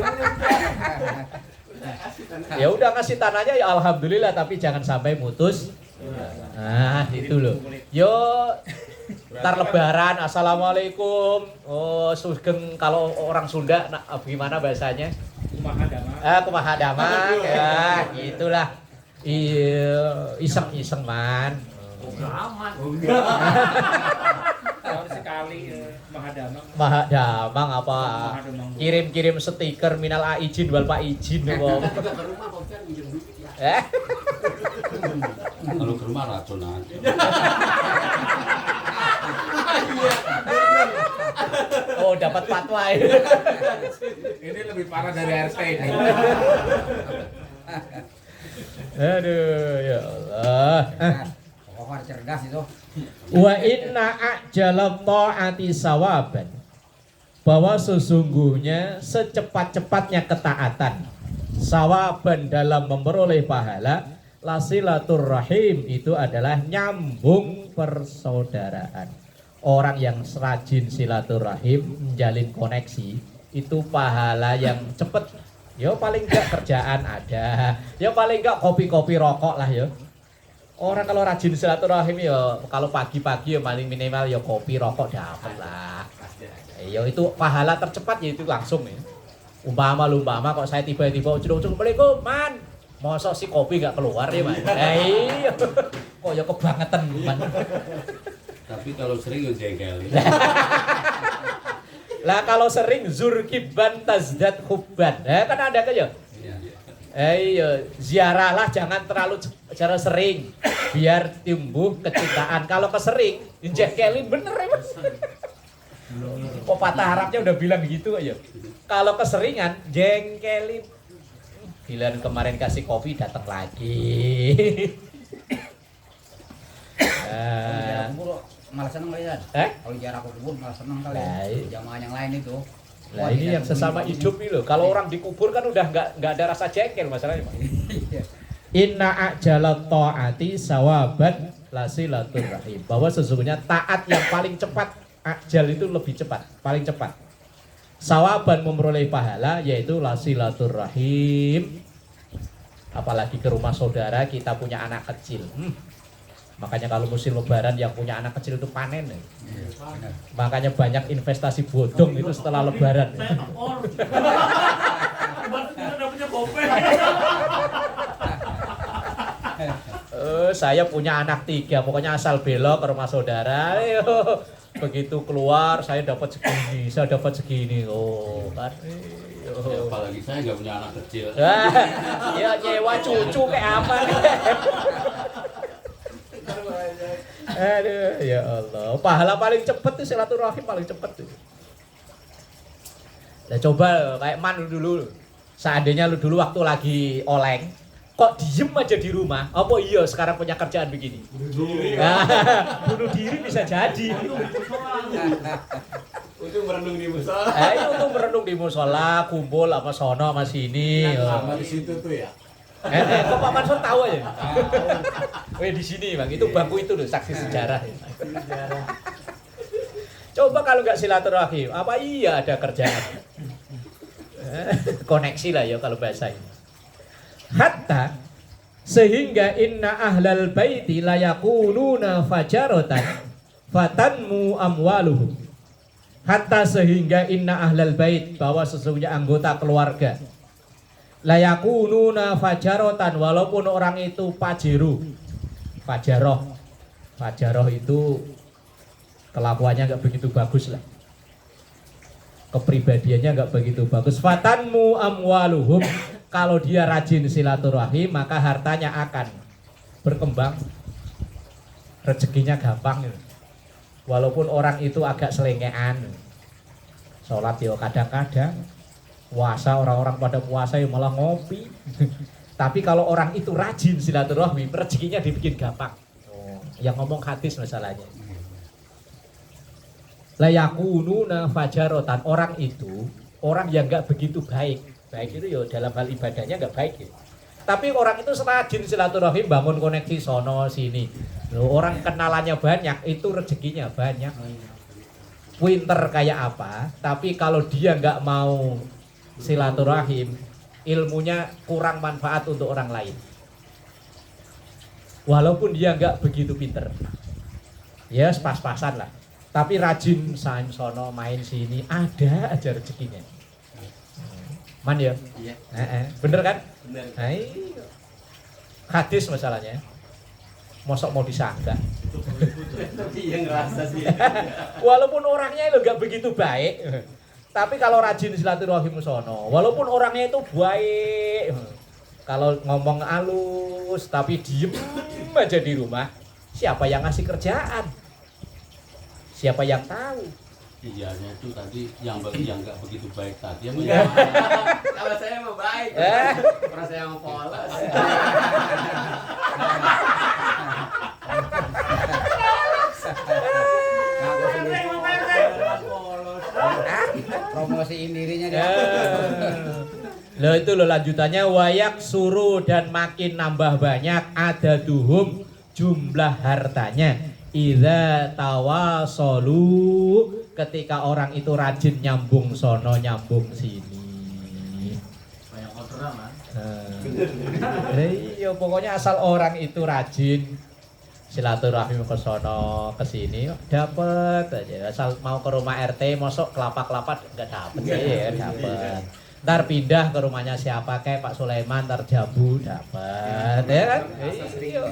Ya udah ngasih tanahnya ya alhamdulillah, tapi jangan sampai mutus. Nah, itu loh. Yo, ntar lebaran, assalamualaikum. Oh, sugeng kalau orang Sunda, nah, gimana bahasanya? Kumaha damang. Ya, gitulah. Iya, iseng-iseng man. Aman. Sekali Mahadamang apa? Kirim-kirim stiker minal aijin wal pak izin apa? Juga ke rumah Pak Ustaz minjem duit ya. Kalau ke rumah racunan. Oh, dapat fatwa ini. Ini lebih parah dari RT ini. Aduh, ya Allah. Pokoknya cerdas itu. Wa inna a'jala ta'ati sawaban, bahwa sesungguhnya secepat-cepatnya ketaatan sawaban dalam memperoleh pahala, lasilaturrahim itu adalah nyambung persaudaraan. Orang yang rajin silaturahim, menjalin koneksi, itu pahala yang cepat. Ya paling enggak kerjaan ada, ya paling enggak kopi-kopi rokok lah ya. Orang kalau rajin silaturahim ya kalau pagi-pagi ya paling minimal ya kopi rokok dapat lah. Ya itu pahala tercepat ya itu langsung ya. Umpama kok saya tiba-tiba ucuk-ucuk Assalamualaikum man, mosok si kopi nggak keluar ya man. Iya, kok ya kebangetan man. Tapi kalau sering jengkel. Lah kalau sering zurkiban tazdad hubban. Kan ada kan ya? Iya, ziarahlah jangan terlalu cara sering biar tumbuh kecintaan. Kalau kesering, jengkelin bener ya mas. Kok patah harapnya udah bilang gitu aja. Kalau keseringan, jengkelin. Giliran kemarin kasih kopi datang lagi. Malah seneng kali ya. Kalau jarak kubur malah seneng kali. Jamaah yang lain itu. Nah ini yang sesama hidup ini loh. Kalau orang dikubur kan udah nggak ada rasa jengkel masalahnya. Inna a'jala ta'ati sawaban lasilaturrahim. Bahwa sesungguhnya taat yang paling cepat, ajal itu lebih cepat, paling cepat. Sawaban memperoleh pahala yaitu lasilaturrahim. Apalagi ke rumah saudara kita punya anak kecil. Makanya kalau musim lebaran yang punya anak kecil itu panen ya. Makanya banyak investasi bodong itu setelah lebaran. Saya tekor. Udah punya kopi. Saya punya anak 3, pokoknya asal belok ke rumah saudara. Begitu keluar saya dapat segini. Oh kan. Apalagi saya nggak punya anak kecil. Ya nyewa cucu kayak apa nih. Aduh, ya Allah. Pahala paling cepet tuh silaturahim paling cepet tuh. Nah coba kayak man dulu. Seandainya lu dulu waktu lagi oleng, kok diem aja di rumah? Apa iya sekarang punya kerjaan begini? Bunuh diri bisa jadi. Untuk merenung di musola. Untuk merenung di musola, kumpul apa sono sama sini. Sama di situ tuh ya. Kok Pak Mansur tahu aja? Di sini bang, itu bangku itu loh saksi sejarah. Coba kalau nggak silaturahim, apa iya ada kerjaan? Koneksi lah ya kalau bahasa ini. Hatta sehingga inna ahlal baiti layakununa fajaratan fatanmu amwaluhum. Hatta sehingga inna ahlal bait, bahwa sesungguhnya anggota keluarga layakununa fajarotan, walaupun orang itu fajaroh itu kelakuannya nggak begitu bagus lah, kepribadiannya nggak begitu bagus. Fatanmu amwaluhum, kalau dia rajin silaturahim maka hartanya akan berkembang, rezekinya gampang. Walaupun orang itu agak selengean, sholat yo kadang-kadang, puasa orang-orang pada puasa ya malah ngopi. Tapi kalau orang itu rajin silaturahmi, rezekinya dibikin gampang. Yang ngomong hadis masalahnya. Layakununa fajarotan, orang itu orang yang nggak begitu baik. Baik itu ya dalam hal ibadahnya nggak baik ya. Tapi orang itu rajin silaturahim, bangun koneksi sono sini. Loh, orang kenalannya banyak, itu rezekinya banyak. Pinter kayak apa, tapi kalau dia nggak mau silaturahim, ilmunya kurang manfaat untuk orang lain. Walaupun dia nggak begitu pinter, ya pas-pasan lah. Tapi rajin sain sono main sini, ada aja rezekinya. Man ya, Iya. bener kan? Benar. Nah, iya. Hadis masalahnya, mosok mau disanggah. Tapi yang ngerasa sih. Walaupun orangnya itu nggak begitu baik, tapi kalau rajin silaturahim sono, walaupun orangnya itu baik, kalau ngomong halus tapi diem aja di rumah, siapa yang ngasih kerjaan? Siapa yang tahu? Idealnya itu tadi yang nggak begitu baik tadi yang Kalau saya mau baik. Kalau saya mau polos. Promosiin dirinya dia. Loh itu loh lanjutannya, wayak suruh dan makin nambah banyak ada duhum jumlah hartanya. Idza tawasolu, ketika orang itu rajin nyambung sono nyambung sini. Banyak orderan man. Iya pokoknya asal orang itu rajin silaturahim ke sono ke sini dapat aja. Asal mau ke rumah RT mosok kelapa-kelapa enggak dapat ya, dapat. Ntar pindah ke rumahnya siapa kayak Pak Sulaiman, ntar jambu dapat ya kan? Iya.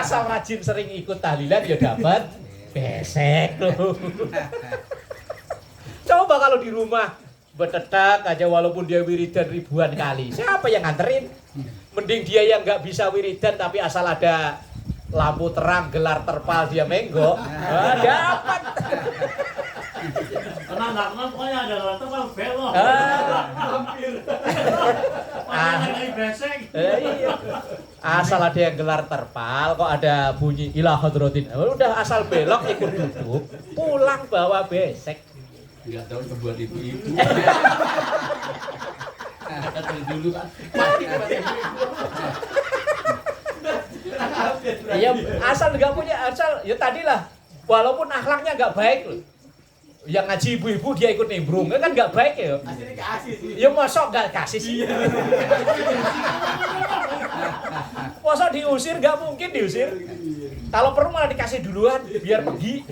Asal rajin sering ikut tahlilan ya dapat besek loh. Coba kalau di rumah betedak aja walaupun dia wiridan ribuan kali, siapa yang nganterin? Mending dia yang nggak bisa wiridan tapi asal ada lampu terang gelar terpal dia menggok, dapat. Tenang nggak kenal pokoknya ada lantai kalau belok. Hampir. Dari besek. Iya. Asal ada yang gelar terpal, kok ada bunyi ila hadratin. Udah asal belok ikut duduk, pulang bawa besek. nggak tahu kebuat ibu-ibu. Dari dulu kan. Iya, asal nggak punya, asal ya tadilah. Walaupun akhlaknya nggak baik loh. Yang ngaji ibu-ibu dia ikut nimbrung, kan nggak baik ya. Asli dikasih sih. Ya mosok nggak kasih sih. Mosok diusir nggak mungkin diusir. Kalau perlu malah dikasih duluan biar pergi.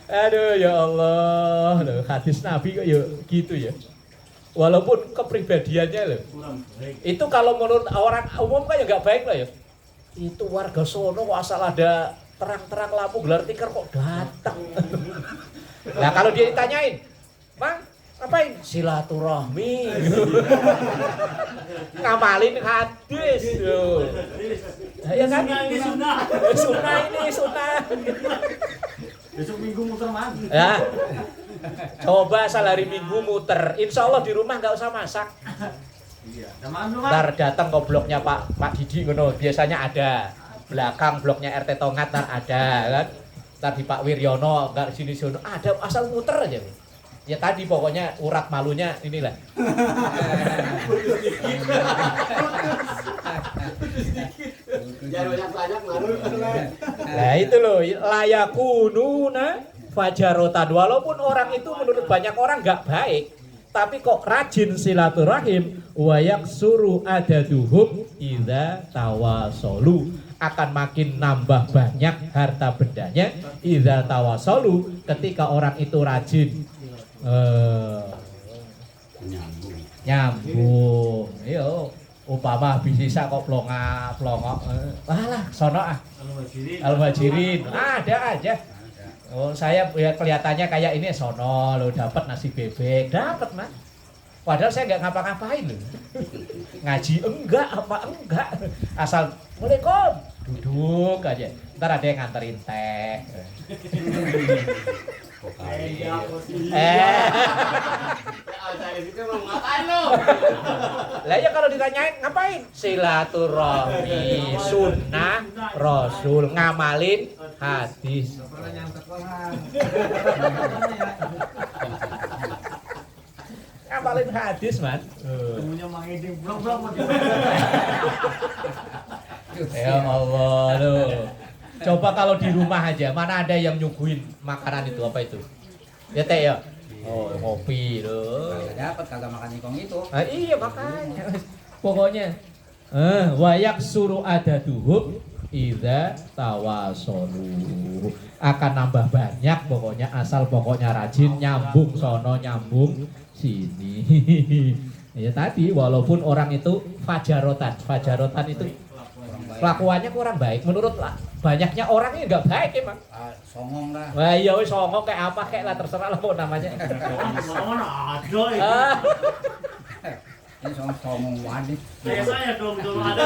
Aduh ya Allah, loh, hadis Nabi kok ya gitu ya. Walaupun kepribadiannya loh. Itu kalau menurut orang umum kan ya nggak baik lah ya. Itu warga sono kok asal ada terang-terang lampu gelar tikar kok datang. Nah kalau dia ditanyain, Bang, ngapain? Silaturahmi. Ngamalin hadis. Ya kan? Sunnah ini sunnah. Besok minggu muter man. Ya. Coba asal hari Minggu muter. Insya Allah di rumah nggak usah masak. Iya. Zaman dulu Ntar datang ke bloknya Pak Didi ngono, biasanya ada. Belakang bloknya RT Tongat ntar ada kan. Ntar di Pak Wiryono enggak sini sono ada, asal muter aja. Ya tadi pokoknya urat malunya inilah. Jangan banyak malu. Nah itu loh, layakununa fajarotan. Walaupun orang itu menurut banyak orang nggak baik, tapi kok rajin silaturahim, wayak suruh adaduhum idza tawasolu, akan makin nambah banyak harta bendanya idza tawasolu, ketika orang itu rajin nyambung. Yo umpama bisisa kok plongok alah sono ah al-muhajirin ada aja. Oh saya ya kelihatannya kayak ini sono lo dapat nasi bebek dapat Mas, padahal saya nggak ngapa-ngapain loh. Ngaji enggak apa enggak, asal Assalamualaikum duduk aja, ntar ada yang nganterin teh. Saya itu mau ngapain lo? Lah ya kalau ditanyain ngapain? Silaturahmi, sunnah, rasul, ngamalin hadis. Ngamalin hadis, Man. temunya Mang Eding blok-blok mau Ya Allah loh. Coba kalau di rumah aja, mana ada yang nyuguhin makanan itu apa itu? Ya teh ya. Oh, kopi loh. Kagak dapat kagak makan ikong itu. Ah, iya makanya. Pokoknya wayak suruh ada duhub idza tawasolu. Akan nambah banyak pokoknya asal pokoknya rajin nyambung sono nyambung sini. Ya tadi walaupun orang itu fajarotan itu kelakuannya kurang baik menurut banyaknya orang ini nggak baik emang. Songong lah. Wah iya wis songong kayak apa kayak lah terserah lah mau namanya. Mana ada itu. Ini songong wadih. Kayak saya dong kalau ada.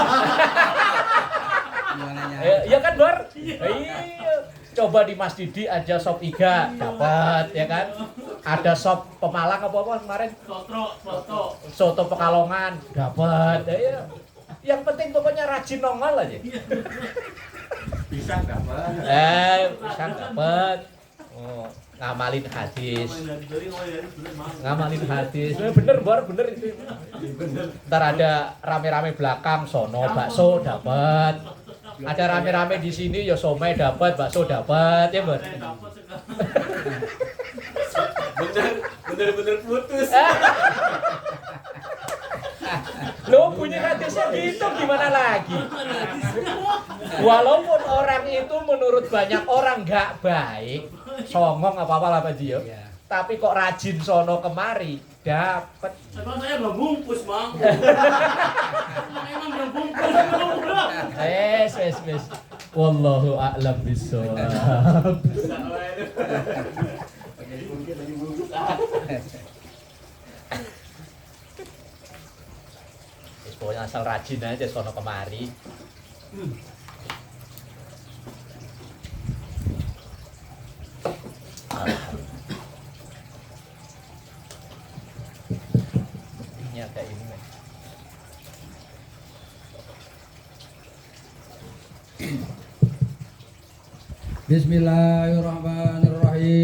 Gimana nya? Ya kan Bor? Iya. Coba di Mas Didi aja sop iga dapat ya kan? Ada sop Pemalang apa kemarin? Soto Pekalongan dapat. Ya. Yang penting pokoknya rajin nongol aja. Pisang dapat. Pisang dapat. Oh, ngamalin hadis. Ngamalin hadis. Bener Bor, bener itu. Ntar ada rame-rame belakang sono bakso dapat. Ada rame-rame di sini ya somai dapat, bakso dapat ya Bor. Bener putus. Lo punya hadisnya gitu gimana lagi? Walaupun orang itu menurut banyak orang nggak baik, songong apa-apa lah Pak Jio. Iya. Tapi kok rajin sono kemari dapat. Emang saya belum bungkus, Bang. Emang belum bungkus. Wes. Wallahu a'lam bishawab. Pokoknya asal rajin aja sono kemari. Ini ada ini. Bismillahirrahmanirrahim.